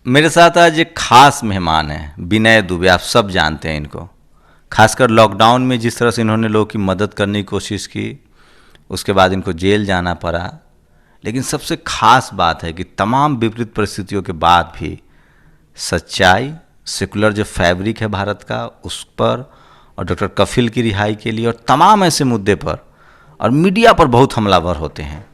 मेरे साथ आज एक खास मेहमान है, विनय दुबे। आप सब जानते हैं इनको। खासकर लॉकडाउन में जिस तरह से इन्होंने लोगों की मदद करने की कोशिश की, उसके बाद इनको जेल जाना पड़ा। लेकिन सबसे खास बात है कि तमाम विपरीत परिस्थितियों के बाद भी सच्चाई, सेकुलर जो फैब्रिक है भारत का, उस पर, और डॉक्टर कफिल की रिहाई के लिए, और तमाम ऐसे मुद्दे पर, और मीडिया पर बहुत हमलावर होते हैं।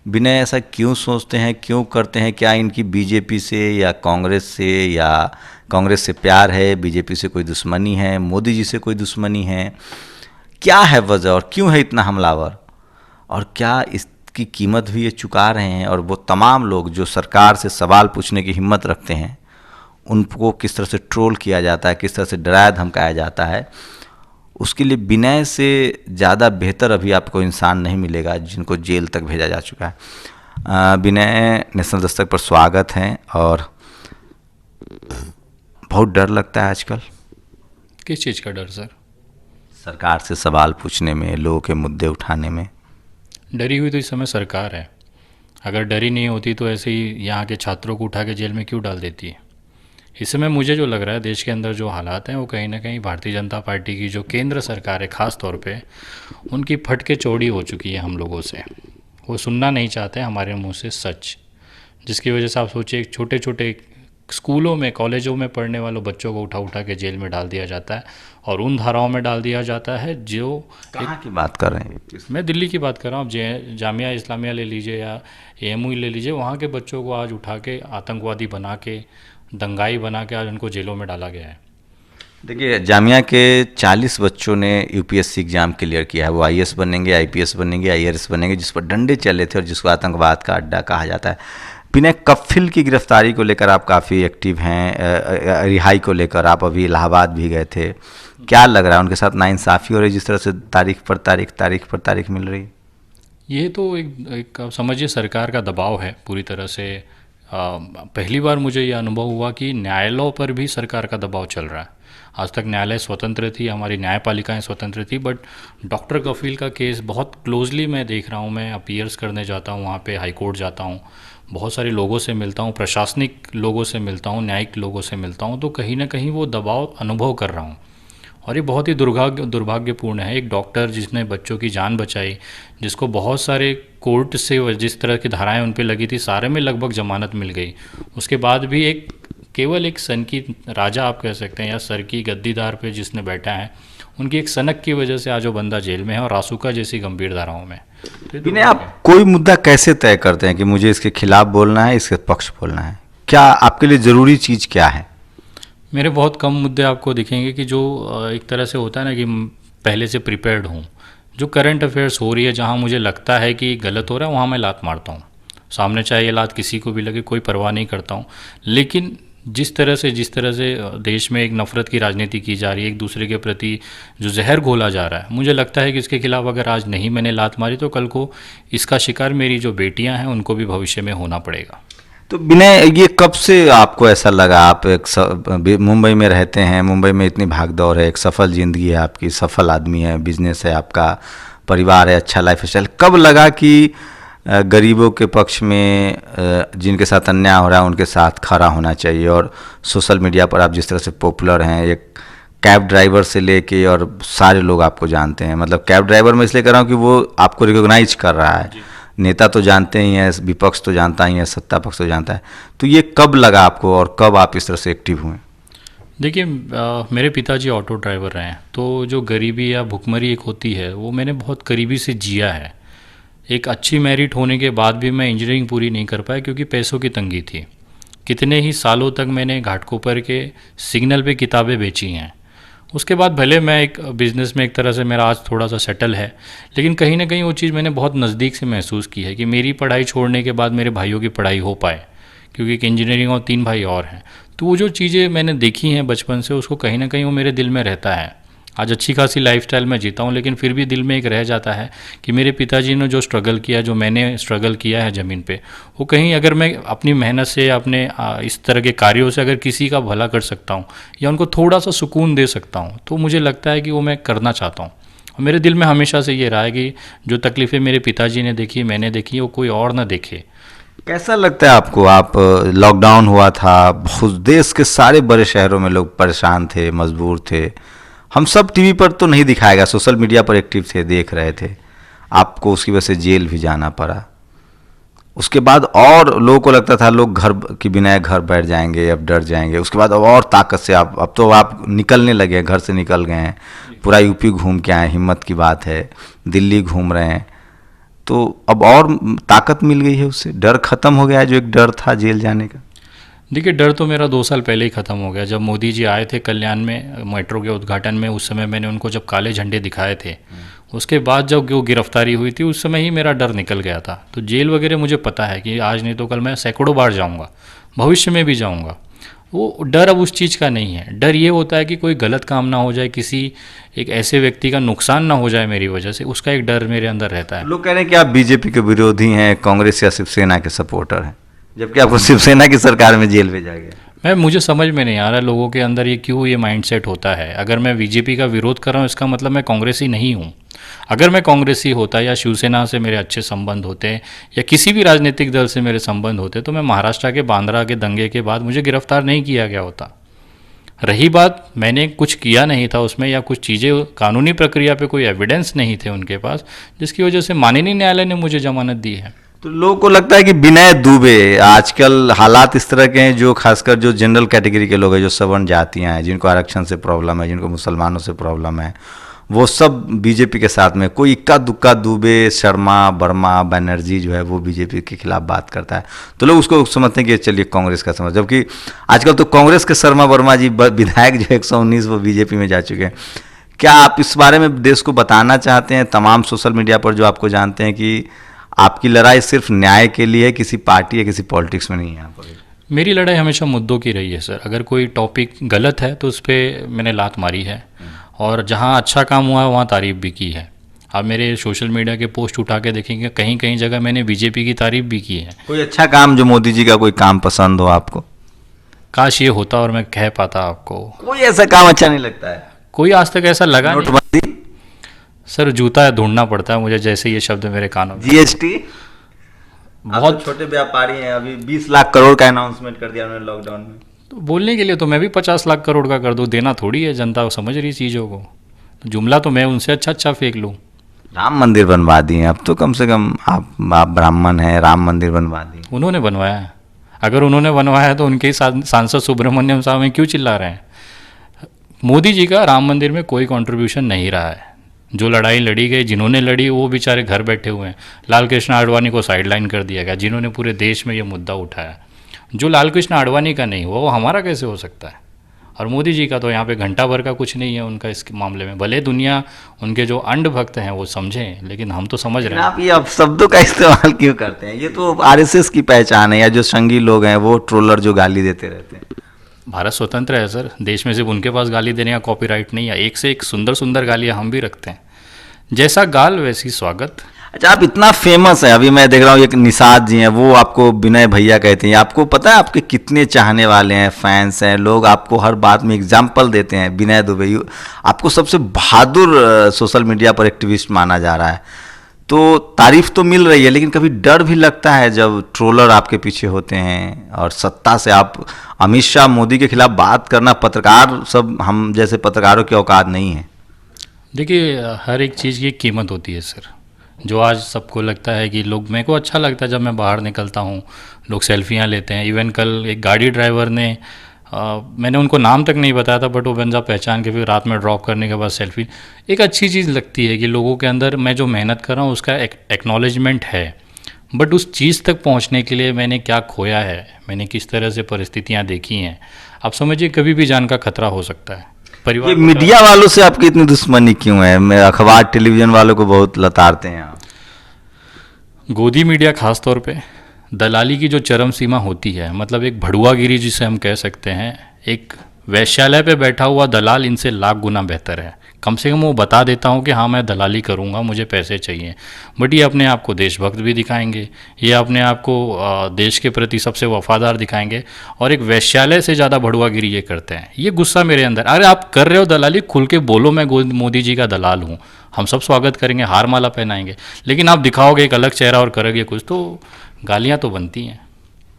विनय ऐसा क्यों सोचते हैं, क्यों करते हैं? क्या इनकी बीजेपी से या कांग्रेस से प्यार है, बीजेपी से कोई दुश्मनी है, मोदी जी से कोई दुश्मनी है? क्या है वजह और क्यों है इतना हमलावर? और क्या इसकी कीमत भी ये चुका रहे हैं? और वो तमाम लोग जो सरकार से सवाल पूछने की हिम्मत रखते हैं, उनको किस तरह से ट्रोल किया जाता है, किस तरह से डराया धमकाया जाता है, उसके लिए विनय से ज़्यादा बेहतर अभी आपको इंसान नहीं मिलेगा, जिनको जेल तक भेजा जा चुका है। विनय, नेशनल दस्तक पर स्वागत है। और बहुत डर लगता है आजकल। किस चीज़ का डर सर? सरकार से सवाल पूछने में, लोगों के मुद्दे उठाने में। डरी हुई तो इस समय सरकार है। अगर डरी नहीं होती तो ऐसे ही यहाँ के छात्रों को उठा के जेल में क्यों डाल देती है? इस समय मुझे जो लग रहा है, देश के अंदर जो हालात हैं वो कहीं ना कहीं भारतीय जनता पार्टी की जो केंद्र सरकार है, ख़ास तौर पे उनकी फटके चौड़ी हो चुकी है हम लोगों से। वो सुनना नहीं चाहते हमारे मुंह से सच, जिसकी वजह से आप सोचिए छोटे छोटे स्कूलों में, कॉलेजों में पढ़ने वालों बच्चों को उठा उठा के जेल में डाल दिया जाता है, और उन धाराओं में डाल दिया जाता है जो कहाँ की बात कर रहे हैं? मैं दिल्ली की बात कर रहा हूँ। आप जामिया इस्लामिया ले लीजिए या एएमयू ले लीजिए, वहाँ के बच्चों को आज उठा के आतंकवादी बना के, दंगाई बना के आज उनको जेलों में डाला गया है। देखिए, जामिया के 40 बच्चों ने यूपीएससी एग्ज़ाम क्लियर किया है। वो आईएएस बनेंगे, आईपीएस बनेंगे, आईआरएस बनेंगे, जिस पर डंडे चले थे और जिसको आतंकवाद का अड्डा कहा जाता है। विनय, कफिल की गिरफ्तारी को लेकर आप काफ़ी एक्टिव हैं, रिहाई को लेकर आप अभी इलाहाबाद भी गए थे। क्या लग रहा है, उनके साथ नाइंसाफ़ी हो रही जिस तरह से तारीख पर तारीख मिल रही? ये तो एक आप समझिए सरकार का दबाव है पूरी तरह से। पहली बार मुझे ये अनुभव हुआ कि न्यायालयों पर भी सरकार का दबाव चल रहा है। आज तक न्यायालय स्वतंत्र थी, हमारी न्यायपालिकाएं स्वतंत्र थी, बट डॉक्टर कफील का केस बहुत क्लोजली मैं देख रहा हूँ। मैं अपीयर्स करने जाता हूँ, वहाँ पे हाई कोर्ट जाता हूँ, बहुत सारे लोगों से मिलता हूँ, प्रशासनिक लोगों से मिलता हूँ, न्यायिक लोगों से मिलता हूँ, तो कहीं ना कहीं वो दबाव अनुभव कर रहा हूँ। और ये बहुत ही दुर्भाग्यपूर्ण है। एक डॉक्टर जिसने बच्चों की जान बचाई, जिसको बहुत सारे कोर्ट से जिस तरह की धाराएं उन पे लगी थी, सारे में लगभग जमानत मिल गई, उसके बाद भी केवल एक सन की राजा आप कह सकते हैं, या सर की गद्दीदार पे जिसने बैठा है, उनकी एक सनक की वजह से आज वो बंदा जेल में है, और रासुका जैसी गंभीर धाराओं में। तो विनय, आप कोई मुद्दा कैसे तय करते हैं कि मुझे इसके खिलाफ बोलना है, इसके पक्ष बोलना है? क्या आपके लिए ज़रूरी चीज़ क्या है? मेरे बहुत कम मुद्दे आपको दिखेंगे कि जो एक तरह से होता है ना कि पहले से प्रिपेयर्ड हूँ। जो करंट अफेयर्स हो रही है, जहाँ मुझे लगता है कि गलत हो रहा है, वहाँ मैं लात मारता हूँ। सामने चाहे ये लात किसी को भी लगे, कोई परवाह नहीं करता हूँ। लेकिन जिस तरह से देश में एक नफ़रत की राजनीति की जा रही है, एक दूसरे के प्रति जो जहर घोला जा रहा है, मुझे लगता है कि इसके खिलाफ अगर आज नहीं मैंने लात मारी तो कल को इसका शिकार मेरी जो बेटियां हैं उनको भी भविष्य में होना पड़ेगा। तो विनय, ये कब से आपको ऐसा लगा? आप मुंबई में रहते हैं, मुंबई में इतनी भागदौड़ है, एक सफल ज़िंदगी है आपकी, सफल आदमी है, बिजनेस है आपका, परिवार है, अच्छा लाइफ स्टाइल। कब लगा कि गरीबों के पक्ष में, जिनके साथ अन्याय हो रहा है उनके साथ खड़ा होना चाहिए? और सोशल मीडिया पर आप जिस तरह से पॉपुलर हैं, एक कैब ड्राइवर से लेके और सारे लोग आपको जानते हैं। मतलब कैब ड्राइवर मैं इसलिए कर रहा हूँ कि वो आपको रिकॉग्नाइज कर रहा है। नेता तो जानते ही हैं, विपक्ष तो जानता ही है, सत्ता पक्ष तो जानता है। तो ये कब लगा आपको और कब आप इस तरह से एक्टिव हुए? देखिए, मेरे पिताजी ऑटो ड्राइवर रहे हैं, तो जो गरीबी या भुखमरी एक होती है वो मैंने बहुत करीबी से जिया है। एक अच्छी मेरिट होने के बाद भी मैं इंजीनियरिंग पूरी नहीं कर पाया क्योंकि पैसों की तंगी थी। कितने ही सालों तक मैंने घाटकोपर के सिग्नल पे किताबें बेची हैं। उसके बाद भले मैं एक बिज़नेस में एक तरह से मेरा आज थोड़ा सा सेटल है, लेकिन कहीं ना कहीं वो चीज़ मैंने बहुत नज़दीक से महसूस की है कि मेरी पढ़ाई छोड़ने के बाद मेरे भाइयों की पढ़ाई हो पाए, क्योंकि एक इंजीनियरिंग और 3 भाई और हैं। तो वो जो चीज़ें मैंने देखी हैं बचपन से, उसको कहीं ना कहीं वो मेरे दिल में रहता है। आज अच्छी खासी लाइफस्टाइल मैं जीता हूँ, लेकिन फिर भी दिल में एक रह जाता है कि मेरे पिताजी ने जो स्ट्रगल किया, जो मैंने स्ट्रगल किया है ज़मीन पे, वो कहीं अगर मैं अपनी मेहनत से, अपने इस तरह के कार्यों से अगर किसी का भला कर सकता हूँ या उनको थोड़ा सा सुकून दे सकता हूँ, तो मुझे लगता है कि वो मैं करना चाहता हूँ। और मेरे दिल में हमेशा से ये रहा है कि जो तकलीफ़ें मेरे पिताजी ने देखी, मैंने देखी, वो कोई और ना देखे। कैसा लगता है आपको? आप लॉकडाउन हुआ था, बहुत देश के सारे बड़े शहरों में लोग परेशान थे, मजबूर थे। हम सब टीवी पर तो नहीं दिखाएगा, सोशल मीडिया पर एक्टिव थे, देख रहे थे। आपको उसकी वजह से जेल भी जाना पड़ा। उसके बाद और लोगों को लगता था लोग घर के बिना घर बैठ जाएंगे, अब डर जाएंगे। उसके बाद अब और ताकत से आप, अब तो आप निकलने लगे हैं, घर से निकल गए हैं, पूरा यूपी घूम के आए, हिम्मत की बात है, दिल्ली घूम रहे हैं। तो अब और ताकत मिल गई है, उससे डर खत्म हो गया है, जो एक डर था जेल जाने का। देखिए, डर तो मेरा 2 साल पहले ही ख़त्म हो गया। जब मोदी जी आए थे कल्याण में मेट्रो के उद्घाटन में, उस समय मैंने उनको जब काले झंडे दिखाए थे, उसके बाद जब वो गिरफ्तारी हुई थी उस समय ही मेरा डर निकल गया था। तो जेल वगैरह मुझे पता है कि आज नहीं तो कल मैं सैकड़ों बार जाऊंगा, भविष्य में भी जाऊंगा। वो डर अब उस चीज़ का नहीं है। डर ये होता है कि कोई गलत काम ना हो जाए, किसी एक ऐसे व्यक्ति का नुकसान ना हो जाए मेरी वजह से, उसका एक डर मेरे अंदर रहता है। लोग कह रहे हैं कि आप बीजेपी के विरोधी हैं, कांग्रेस या शिवसेना के सपोर्टर हैं, जबकि आपको शिवसेना की सरकार में जेल भेजा गया। मुझे समझ में नहीं आ रहा लोगों के अंदर ये क्यों ये माइंडसेट होता है। अगर मैं बीजेपी का विरोध कर रहा हूँ इसका मतलब मैं कांग्रेसी नहीं हूँ। अगर मैं कांग्रेसी होता या शिवसेना से मेरे अच्छे संबंध होते या किसी भी राजनीतिक दल से मेरे संबंध होते तो मैं महाराष्ट्र के बांद्रा के दंगे के बाद मुझे गिरफ्तार नहीं किया गया होता। रही बात मैंने कुछ किया नहीं था उसमें, या कुछ चीज़ें कानूनी प्रक्रिया पे कोई एविडेंस नहीं थे उनके पास, जिसकी वजह से माननीय न्यायालय ने मुझे जमानत दी है। तो लोगों को लगता है कि विनय दुबे, आजकल हालात इस तरह के हैं, जो खासकर जो जनरल कैटेगरी के लोग हैं, जो सवर्ण जातियां हैं, जिनको आरक्षण से प्रॉब्लम है, जिनको मुसलमानों से प्रॉब्लम है, वो सब बीजेपी के साथ में। कोई इक्का दुक्का दुबे, शर्मा, वर्मा, बनर्जी जो है वो बीजेपी के खिलाफ बात करता है, तो लोग उसको समझते हैं कि चलिए कांग्रेस का समझ। जबकि आजकल तो कांग्रेस के शर्मा वर्मा जी विधायक जो 119 वो बीजेपी में जा चुके हैं। क्या आप इस बारे में देश को बताना चाहते हैं, तमाम सोशल मीडिया पर जो आपको जानते हैं, कि आपकी लड़ाई सिर्फ न्याय के लिए है, किसी पार्टी या किसी पॉलिटिक्स में नहीं है यहाँ पर? मेरी लड़ाई हमेशा मुद्दों की रही है सर। अगर कोई टॉपिक गलत है तो उस पर मैंने लात मारी है, और जहाँ अच्छा काम हुआ है वहाँ तारीफ़ भी की है। आप मेरे सोशल मीडिया के पोस्ट उठा के देखेंगे, कहीं कहीं जगह मैंने बीजेपी की तारीफ़ भी की है। कोई अच्छा काम जो मोदी जी का कोई काम पसंद हो आपको? काश ये होता और मैं कह पाता आपको। कोई ऐसा काम अच्छा नहीं लगता है? कोई आज तक ऐसा लगा नहीं नोटबंदी, सर। जूता ढूंढना पड़ता है मुझे जैसे ये शब्द मेरे कानों में। जीएसटी। बहुत छोटे व्यापारी हैं, अभी 20 लाख करोड़ का अनाउंसमेंट कर दिया उन्होंने लॉकडाउन में। तो बोलने के लिए तो मैं भी 50 लाख करोड़ का कर दूँ, देना थोड़ी है। जनता समझ रही चीज़ों को, तो जुमला तो मैं उनसे अच्छा फेंक लूँ। राम मंदिर बनवा दिए अब तो, कम से कम आप ब्राह्मण हैं, राम मंदिर बनवा दिए। उन्होंने बनवाया है। अगर उन्होंने बनवाया है तो उनके ही सांसद सुब्रमण्यम साहब में क्यों चिल्ला रहे हैं? मोदी जी का राम मंदिर में कोई कंट्रीब्यूशन नहीं रहा है। जो लड़ाई लड़ी गई, जिन्होंने लड़ी, वो बेचारे घर बैठे हुए हैं। लाल कृष्ण आडवाणी को साइडलाइन कर दिया गया, जिन्होंने पूरे देश में ये मुद्दा उठाया। जो लाल कृष्ण आडवाणी का नहीं हुआ वो हमारा कैसे हो सकता है? और मोदी जी का तो यहाँ पे घंटा भर का कुछ नहीं है उनका इस मामले में। भले दुनिया उनके जो अंड भक्त हैं वो समझें, लेकिन हम तो समझ रहे हैं। आप ये अब शब्दों का इस्तेमाल क्यों करते हैं? ये तो आरएसएस की पहचान है, या जो संघी लोग हैं वो ट्रोलर जो गाली देते रहते हैं। भारत स्वतंत्र है सर, देश में सिर्फ उनके पास गाली देने का कॉपीराइट नहीं है। एक से एक सुंदर सुंदर गालियाँ हम भी रखते हैं। जैसा गाल वैसी स्वागत। अच्छा, आप इतना फेमस है, अभी मैं देख रहा हूँ एक निषाद जी हैं, वो आपको विनय भैया कहते हैं। आपको पता है आपके कितने चाहने वाले हैं, फैंस हैं, लोग आपको हर बात में एग्जाम्पल देते हैं। विनय दुबे आपको सबसे बहादुर सोशल मीडिया पर एक्टिविस्ट माना जा रहा है। तो तारीफ तो मिल रही है, लेकिन कभी डर भी लगता है जब ट्रोलर आपके पीछे होते हैं, और सत्ता से आप अमित शाह मोदी के खिलाफ बात करना, पत्रकार सब हम जैसे पत्रकारों की औकात नहीं है। देखिए, हर एक चीज़ की कीमत होती है सर। जो आज सबको लगता है कि लोग, मेरे को अच्छा लगता है जब मैं बाहर निकलता हूँ लोग सेल्फियाँ लेते हैं। इवन कल एक गाड़ी ड्राइवर ने मैंने उनको नाम तक नहीं बताया था, बट वो बंदा पहचान के फिर रात में ड्रॉप करने के बाद सेल्फी। एक अच्छी चीज़ लगती है कि लोगों के अंदर मैं जो मेहनत कर रहा हूँ उसका एक्नॉलेजमेंट है। बट उस चीज़ तक पहुँचने के लिए मैंने क्या खोया है, मैंने किस तरह से परिस्थितियाँ देखी हैं, आप समझिए कभी भी जान का खतरा हो सकता है। ये मीडिया वालों से आपकी इतनी दुश्मनी क्यों है? मैं अखबार टेलीविज़न वालों को बहुत लताड़ते हैं आप। गोदी मीडिया खास तौर पे दलाली की जो चरम सीमा होती है, मतलब एक भड़ुआगिरी जिसे हम कह सकते हैं। एक वैश्यालय पे बैठा हुआ दलाल इनसे लाख गुना बेहतर है। कम से कम वो बता देता हूँ कि हाँ मैं दलाली करूँगा, मुझे पैसे चाहिए। बट ये अपने आप को देशभक्त भी दिखाएंगे, ये अपने आप को देश के प्रति सबसे वफादार दिखाएंगे, और एक वैश्यालय से ज़्यादा भड़ुआगिरी ये करते हैं। ये गुस्सा मेरे अंदर, अरे आप कर रहे हो दलाली, खुल के बोलो मैं मोदी जी का दलाल हूँ, हम सब स्वागत करेंगे, हार माला पहनाएंगे। लेकिन आप दिखाओगे एक अलग चेहरा और करोगे कुछ, तो गालियाँ तो बनती हैं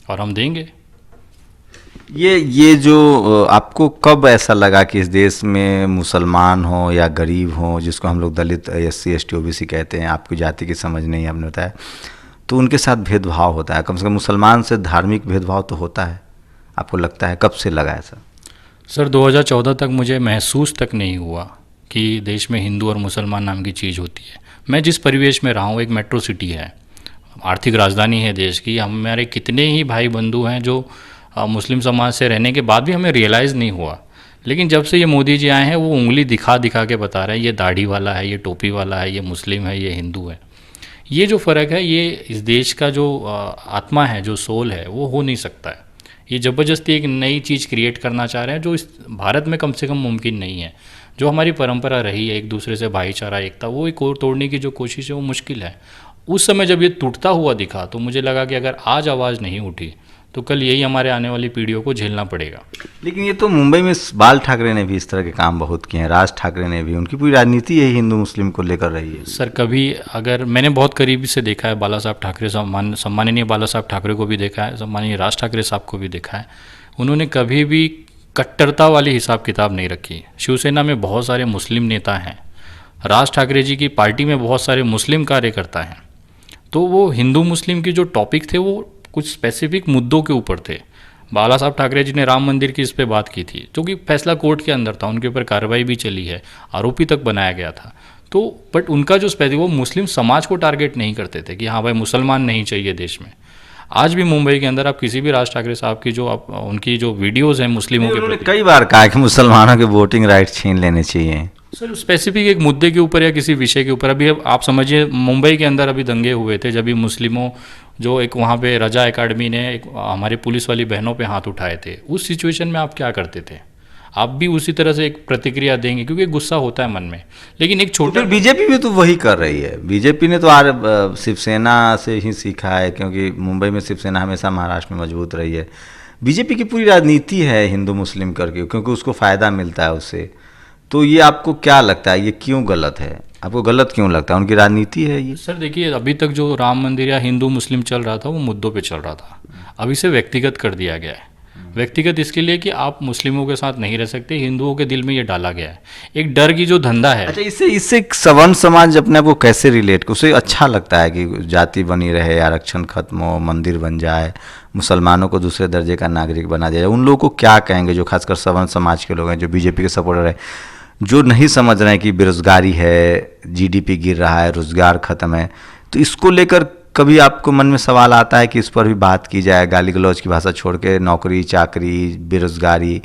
और हम देंगे। ये जो आपको कब ऐसा लगा कि इस देश में मुसलमान हो या गरीब हो, जिसको हम लोग दलित, SC ST OBC कहते हैं, आपकी जाति की समझ नहीं, आपने बताया, तो उनके साथ भेदभाव होता है? कम से कम मुसलमान से धार्मिक भेदभाव तो होता है, आपको लगता है? कब से लगा ऐसा? सर 2014 तक मुझे महसूस तक नहीं हुआ कि देश में हिंदू और मुसलमान नाम की चीज़ होती है। मैं जिस परिवेश में रहा हूँ, एक मेट्रो सिटी है, आर्थिक राजधानी है देश की, हमारे कितने ही भाई बंधु हैं जो मुस्लिम समाज से रहने के बाद भी हमें रियलाइज़ नहीं हुआ। लेकिन जब से ये मोदी जी आए हैं, वो उंगली दिखा दिखा के बता रहे हैं ये दाढ़ी वाला है, ये टोपी वाला है, ये मुस्लिम है, ये हिंदू है। ये जो फ़र्क है, ये इस देश का जो आत्मा है, जो सोल है, वो हो नहीं सकता है। ये ज़बरदस्ती एक नई चीज़ क्रिएट करना चाह रहे हैं जो इस भारत में कम से कम मुमकिन नहीं है। जो हमारी परंपरा रही है एक दूसरे से भाईचारा, एकता, वो एक और तोड़ने की जो कोशिश है वो मुश्किल है। उस समय जब ये टूटता हुआ दिखा तो मुझे लगा कि अगर आज आवाज़ नहीं उठी तो कल यही हमारे आने वाली पीढ़ियों को झेलना पड़ेगा। लेकिन ये तो मुंबई में बाल ठाकरे ने भी इस तरह के काम बहुत किए हैं, राज ठाकरे ने भी, उनकी पूरी राजनीति यही हिंदू मुस्लिम को लेकर रही है। सर कभी अगर मैंने बहुत करीबी से देखा है, बाला साहब ठाकरे, सम्माननीय बाला साहब ठाकरे को भी देखा है, सम्माननीय राज ठाकरे साहब को भी देखा है, उन्होंने कभी भी कट्टरता वाली हिसाब किताब नहीं रखी। शिवसेना में बहुत सारे मुस्लिम नेता हैं, राज ठाकरे जी की पार्टी में बहुत सारे मुस्लिम कार्यकर्ता हैं, तो वो हिंदू मुस्लिम की जो टॉपिक थे वो कुछ स्पेसिफिक मुद्दों के ऊपर थे। बाला साहब ठाकरे जी ने राम मंदिर की इस पे बात की थी, जो कि फैसला कोर्ट के अंदर था, उनके ऊपर कार्रवाई भी चली है, आरोपी तक बनाया गया था। तो बट उनका जो स्पेसिफिक, वो मुस्लिम समाज को टारगेट नहीं करते थे कि हाँ भाई मुसलमान नहीं चाहिए देश में। आज भी मुंबई के अंदर आप किसी भी राज ठाकरे साहब की जो आप उनकी जो वीडियोज़ हैं मुस्लिमों के प्रति, कई बार कहा कि मुसलमानों के वोटिंग राइट छीन लेने चाहिए। सर स्पेसिफिक एक मुद्दे के ऊपर या किसी विषय के ऊपर, अभी आप समझिए मुंबई के अंदर अभी दंगे हुए थे, जब भी मुस्लिमों जो एक वहाँ पे रजा एकेडमी ने एक हमारे पुलिस वाली बहनों पे हाथ उठाए थे, उस सिचुएशन में आप क्या करते थे? आप भी उसी तरह से एक प्रतिक्रिया देंगे क्योंकि गुस्सा होता है मन में। लेकिन एक छोटा, बीजेपी भी तो वही कर रही है। बीजेपी ने तो शिवसेना से ही सीखा है, क्योंकि मुंबई में शिवसेना हमेशा महाराष्ट्र में मजबूत रही है। बीजेपी की पूरी राजनीति है हिंदू मुस्लिम करके, क्योंकि उसको फ़ायदा मिलता है उससे। तो ये आपको क्या लगता है, ये क्यों गलत है? आपको गलत क्यों लगता है? उनकी राजनीति है ये। सर देखिए, अभी तक जो राम मंदिर या हिंदू मुस्लिम चल रहा था वो मुद्दों पे चल रहा था, अब इसे व्यक्तिगत कर दिया गया है। व्यक्तिगत इसके लिए कि आप मुस्लिमों के साथ नहीं रह सकते, हिंदुओं के दिल में ये डाला गया है, एक डर की जो धंधा है। अच्छा, इससे सवर्ण समाज अपने आप को कैसे रिलेट, उसे अच्छा लगता है कि जाति बनी रहे, आरक्षण खत्म हो, मंदिर बन जाए, मुसलमानों को दूसरे दर्जे का नागरिक बना दिया जाए? उन लोगों को क्या कहेंगे जो खासकर सवर्ण समाज के लोग हैं, जो बीजेपी के सपोर्टर है, जो नहीं समझ रहे हैं कि बेरोजगारी है, जीडीपी गिर रहा है, रोजगार खत्म है? तो इसको लेकर कभी आपको मन में सवाल आता है कि इस पर भी बात की जाए, गाली गलौज की भाषा छोड़ के नौकरी चाकरी, बेरोजगारी?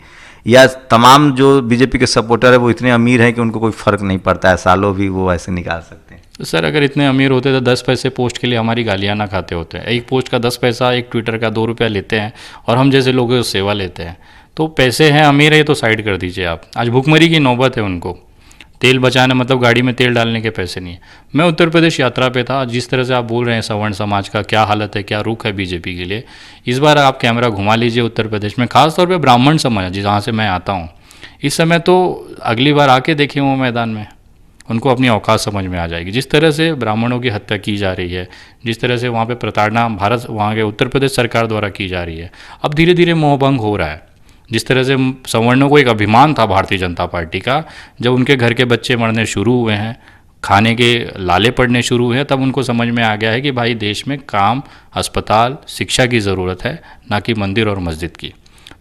या तमाम जो बीजेपी के सपोर्टर है वो इतने अमीर हैं कि उनको कोई फ़र्क नहीं पड़ता है, सालों भी वो ऐसे निकाल सकते हैं? तो सर अगर इतने अमीर होते तो 10 पैसे पोस्ट के लिए हमारी गालियाँ ना खाते होते हैं। एक पोस्ट का 10 पैसा, एक ट्विटर का 2 रुपया लेते हैं और हम जैसे लोगों से सेवा लेते हैं। तो पैसे हैं, अमीर है तो साइड कर दीजिए आप। आज भुखमरी की नौबत है उनको, तेल बचाना मतलब गाड़ी में तेल डालने के पैसे नहीं है। मैं उत्तर प्रदेश यात्रा पे था, जिस तरह से आप बोल रहे हैं सवर्ण समाज का क्या हालत है, क्या रुख है बीजेपी के लिए, इस बार आप कैमरा घुमा लीजिए उत्तर प्रदेश में, खासतौर पे ब्राह्मण समाज जहाँ से मैं आता हूँ, इस समय तो अगली बार आके देखिए वो मैदान में, उनको अपनी औकात समझ में आ जाएगी। जिस तरह से ब्राह्मणों की हत्या की जा रही है, जिस तरह से वहाँ पे प्रताड़ना भारत, वहाँ के उत्तर प्रदेश सरकार द्वारा की जा रही है, अब धीरे धीरे मोहभंग हो रहा है। जिस तरह से सवर्णों को एक अभिमान था भारतीय जनता पार्टी का, जब उनके घर के बच्चे मरने शुरू हुए हैं, खाने के लाले पड़ने शुरू हुए हैं, तब उनको समझ में आ गया है कि भाई देश में काम, अस्पताल, शिक्षा की ज़रूरत है, ना कि मंदिर और मस्जिद की।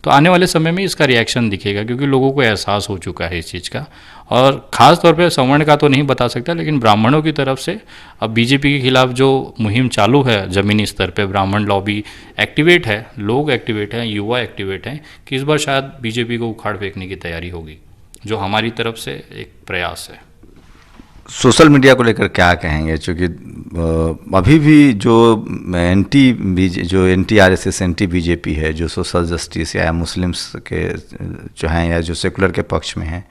तो आने वाले समय में इसका रिएक्शन दिखेगा, क्योंकि लोगों को एहसास हो चुका है इस चीज़ का। और ख़ास तौर पे सवर्ण का तो नहीं बता सकता, लेकिन ब्राह्मणों की तरफ से अब बीजेपी के खिलाफ जो मुहिम चालू है ज़मीनी स्तर पे, ब्राह्मण लॉबी एक्टिवेट है, लोग एक्टिवेट हैं, युवा एक्टिवेट हैं, कि इस बार शायद बीजेपी को उखाड़ फेंकने की तैयारी होगी, जो हमारी तरफ से एक प्रयास है। सोशल मीडिया को लेकर क्या कहेंगे? चूँकि अभी भी जो एंटी आरएसएस, एंटी बीजेपी है, जो सोशल जस्टिस या मुस्लिम्स के जो हैं या जो सेकुलर के पक्ष में हैं,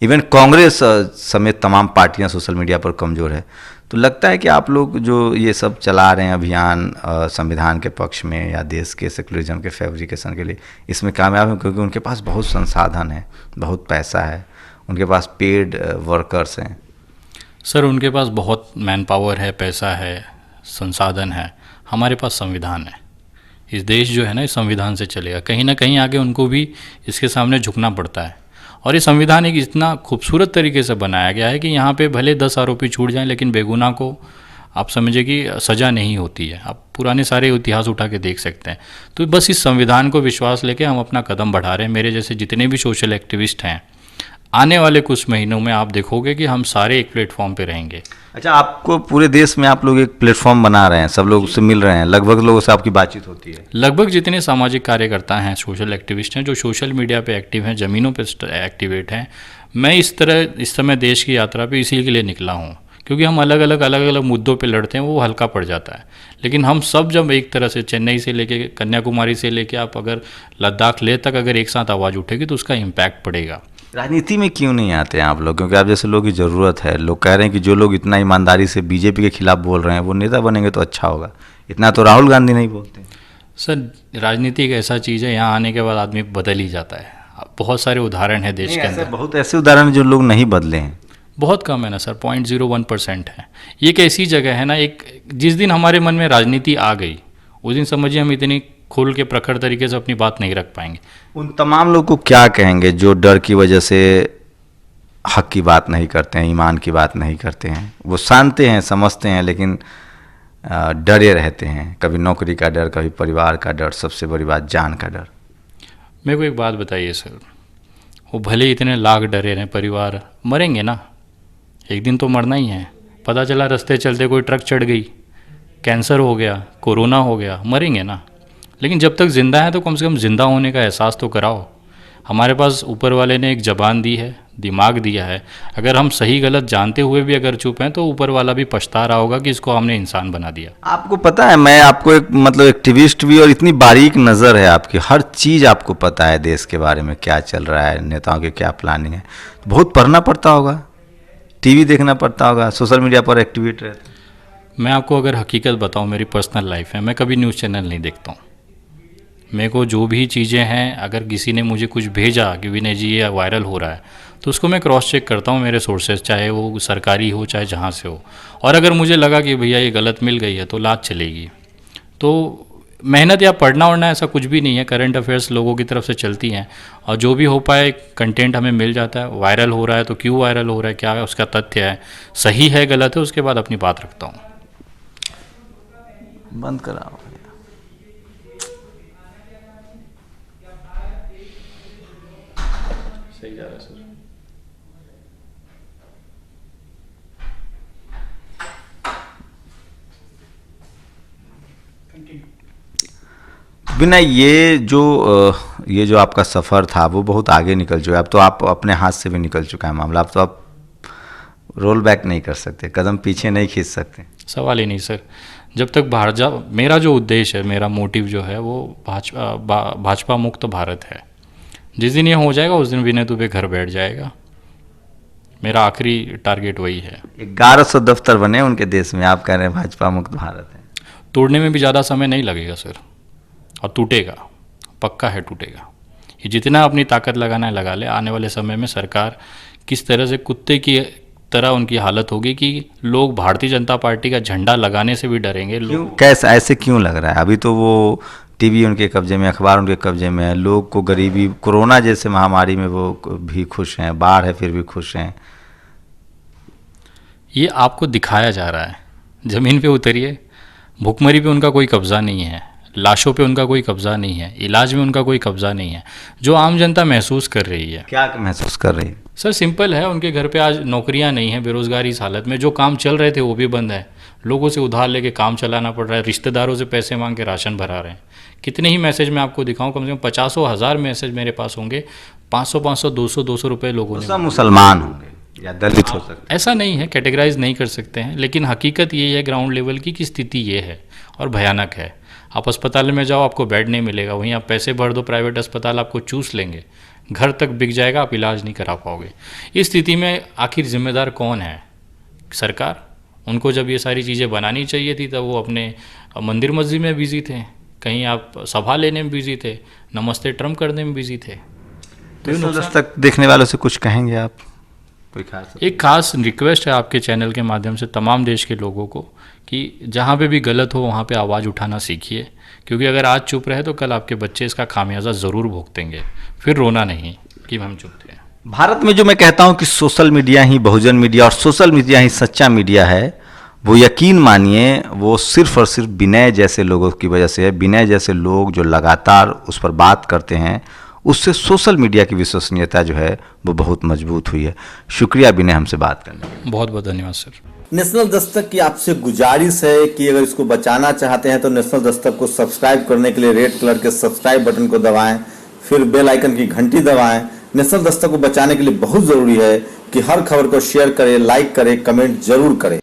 इवन कांग्रेस समेत तमाम पार्टियां सोशल मीडिया पर कमज़ोर है। तो लगता है कि आप लोग जो ये सब चला रहे हैं अभियान संविधान के पक्ष में या देश के सेकुलरिज्म के फैब्रिकेशन के लिए, इसमें कामयाब हैं? क्योंकि उनके पास बहुत संसाधन है, बहुत पैसा है, उनके पास पेड वर्कर्स हैं। सर उनके पास बहुत मैन पावर है, पैसा है, संसाधन है, हमारे पास संविधान है। इस देश जो है ना, इस संविधान से चलेगा। कहीं ना कहीं आगे उनको भी इसके सामने झुकना पड़ता है। और ये संविधान एक इतना खूबसूरत तरीके से बनाया गया है कि यहाँ पे भले 10 आरोपी छूट जाएं, लेकिन बेगुनाह को आप समझिए कि सज़ा नहीं होती है। आप पुराने सारे इतिहास उठा के देख सकते हैं। तो बस इस संविधान को विश्वास लेके हम अपना कदम बढ़ा रहे हैं। मेरे जैसे जितने भी सोशल एक्टिविस्ट हैं, आने वाले कुछ महीनों में आप देखोगे कि हम सारे एक प्लेटफॉर्म पे रहेंगे। अच्छा, आपको पूरे देश में आप लोग एक प्लेटफॉर्म बना रहे हैं, सब लोग उससे मिल रहे हैं, लगभग लोगों से आपकी बातचीत होती है? लगभग जितने सामाजिक कार्यकर्ता हैं, सोशल एक्टिविस्ट हैं, जो सोशल मीडिया पे एक्टिव हैं, ज़मीनों पे एक्टिवेट हैं, मैं इस समय देश की यात्रा पे इसी के लिए निकला हूँ, क्योंकि हम अलग अलग मुद्दों पे लड़ते हैं, वो हल्का पड़ जाता है। लेकिन हम सब जब एक तरह से चेन्नई से लेके कन्याकुमारी से लेके आप अगर लद्दाख ले तक अगर एक साथ आवाज़ उठेगी तो उसका इम्पैक्ट पड़ेगा। राजनीति में क्यों नहीं आते हैं आप लोग? क्योंकि आप जैसे लोगों की ज़रूरत है। लोग कह रहे हैं कि जो लोग इतना ईमानदारी से बीजेपी के खिलाफ बोल रहे हैं वो नेता बनेंगे तो अच्छा होगा। इतना तो राहुल गांधी नहीं बोलते। सर, राजनीति एक ऐसा चीज़ है, यहाँ आने के बाद आदमी बदल ही जाता है। बहुत सारे उदाहरण हैं देश के अंदर। बहुत ऐसे उदाहरण जो लोग नहीं बदले हैं। बहुत कम है ना सर, 0.01% है। ये एक ऐसी जगह है ना, एक जिस दिन हमारे मन में राजनीति आ गई उस दिन समझिए हम इतनी खोल के प्रखर तरीके से अपनी बात नहीं रख पाएंगे। उन तमाम लोग को क्या कहेंगे जो डर की वजह से हक की बात नहीं करते हैं, ईमान की बात नहीं करते हैं? वो जानते हैं, समझते हैं, लेकिन डरे रहते हैं। कभी नौकरी का डर, कभी परिवार का डर, सबसे बड़ी बात जान का डर। मेरे को एक बात बताइए सर, वो भले इतने लाख डरे रहें, परिवार मरेंगे ना, एक दिन तो मरना ही है। पता चला रास्ते चलते कोई ट्रक चढ़ गई, कैंसर हो गया, कोरोना हो गया, मरेंगे ना। लेकिन जब तक ज़िंदा है तो कम से कम ज़िंदा होने का एहसास तो कराओ। हमारे पास ऊपर वाले ने एक ज़बान दी है, दिमाग दिया है। अगर हम सही गलत जानते हुए भी अगर चुप हैं तो ऊपर वाला भी पछता रहा होगा कि इसको हमने इंसान बना दिया। आपको पता है, मैं आपको एक मतलब एक्टिविस्ट भी, और इतनी बारीक नज़र है आपकी, हर चीज़ आपको पता है देश के बारे में, क्या चल रहा है, नेताओं की क्या प्लानिंग है। बहुत पढ़ना पड़ता होगा, टीवी देखना पड़ता होगा, सोशल मीडिया पर एक्टिवेट रहते हैं। मैं आपको अगर हकीकत बताऊं, मेरी पर्सनल लाइफ है, मैं कभी न्यूज़ चैनल नहीं देखता हूँ। मेरे को जो भी चीज़ें हैं, अगर किसी ने मुझे कुछ भेजा कि विनय जी ये वायरल हो रहा है, तो उसको मैं क्रॉस चेक करता हूँ मेरे सोर्सेज, चाहे वो सरकारी हो चाहे जहाँ से हो। और अगर मुझे लगा कि भैया ये गलत मिल गई है तो लात चलेगी। तो मेहनत या पढ़ना वढ़ना ऐसा कुछ भी नहीं है, करंट अफेयर्स लोगों की तरफ से चलती हैं और जो भी हो पाए कंटेंट हमें मिल जाता है। वायरल हो रहा है तो क्यों वायरल हो रहा है, क्या है उसका तथ्य है, सही है गलत है, उसके बाद अपनी बात रखता हूँ। बंद कराओ। सही जा रहा है सर। बिना ये जो आपका सफ़र था वो बहुत आगे निकल चुका है। अब तो आप अपने हाथ से भी निकल चुका है मामला। अब तो आप रोल बैक नहीं कर सकते, कदम पीछे नहीं खींच सकते। सवाल ही नहीं सर। जब तक मेरा जो उद्देश्य है, मेरा मोटिव जो है वो भाजपा मुक्त भारत है। जिस दिन ये हो जाएगा उस दिन विनय दुबे घर बैठ जाएगा। मेरा आखिरी टारगेट वही है। 1100 दफ्तर बने उनके देश में, आप कह रहे हैं भाजपा मुक्त भारत है। तोड़ने में भी ज़्यादा समय नहीं लगेगा सर, और टूटेगा, पक्का है टूटेगा। ये जितना अपनी ताकत लगाना है लगा ले। आने वाले समय में सरकार किस तरह से कुत्ते की तरह उनकी हालत होगी कि लोग भारतीय जनता पार्टी का झंडा लगाने से भी डरेंगे। क्यों, कैसे, ऐसे क्यों लग रहा है? अभी तो वो टीवी उनके कब्जे में, अखबार उनके कब्जे में है। लोग को गरीबी, कोरोना जैसे महामारी में वो भी खुश हैं, बाढ़ है फिर भी खुश हैं। ये आपको दिखाया जा रहा है। ज़मीन पे उतरिए, भुखमरी पे उनका कोई कब्ज़ा नहीं है, लाशों पे उनका कोई कब्ज़ा नहीं है, इलाज में उनका कोई कब्ज़ा नहीं है। जो आम जनता महसूस कर रही है। क्या महसूस कर रही है? सर सिंपल है, उनके घर पे आज नौकरियां नहीं हैं, बेरोज़गारी इस हालत में। जो काम चल रहे थे वो भी बंद है, लोगों से उधार लेके काम चलाना पड़ रहा है, रिश्तेदारों से पैसे मांग के राशन भरा रहे हैं। कितने ही मैसेज मैं आपको दिखाऊं, कम से कम 50,000 मैसेज मेरे पास होंगे। 500 200 रुपये लोगों ने। सब मुसलमान होंगे या दलित हो सकते? ऐसा नहीं है, कैटेगराइज नहीं कर सकते हैं, लेकिन हकीकत ये है ग्राउंड लेवल की कि स्थिति ये है और भयानक है। आप अस्पताल में जाओ, आपको बेड नहीं मिलेगा, वहीं आप पैसे भर दो, प्राइवेट अस्पताल आपको चूस लेंगे, घर तक बिक जाएगा, आप इलाज नहीं करा पाओगे। इस स्थिति में आखिर जिम्मेदार कौन है? सरकार। उनको जब ये सारी चीज़ें बनानी चाहिए थी तब वो अपने मंदिर मस्जिद में बिजी थे, कहीं आप सभा लेने में बिजी थे, नमस्ते ट्रम्प करने में बिजी थे। तो दस्तक देखने वालों से कुछ कहेंगे आप? कोई खास एक खास रिक्वेस्ट है आपके चैनल के माध्यम से तमाम देश के लोगों को कि जहाँ पे भी गलत हो वहाँ पे आवाज़ उठाना सीखिए, क्योंकि अगर आज चुप रहे तो कल आपके बच्चे इसका खामियाजा ज़रूर भुगतेंगे, फिर रोना नहीं कि हम चुप थे। भारत में जो मैं कहता हूं कि सोशल मीडिया ही बहुजन मीडिया और सोशल मीडिया ही सच्चा मीडिया है, वो यकीन मानिए वो सिर्फ और सिर्फ विनय जैसे लोगों की वजह से है। विनय जैसे लोग जो लगातार उस पर बात करते हैं, उससे सोशल मीडिया की विश्वसनीयता जो है वो बहुत मजबूत हुई है। शुक्रिया विनय हमसे बात करने के लिए। बहुत बहुत धन्यवाद सर। नेशनल दस्तक की आपसे गुजारिश है कि अगर इसको बचाना चाहते हैं तो नेशनल दस्तक को सब्सक्राइब करने के लिए रेड कलर के सब्सक्राइब बटन को दबाएं, फिर बेल आइकन की घंटी दबाएं। नेशनल दस्तक को बचाने के लिए बहुत ज़रूरी है कि हर खबर को शेयर करें, लाइक करें, कमेंट जरूर करें।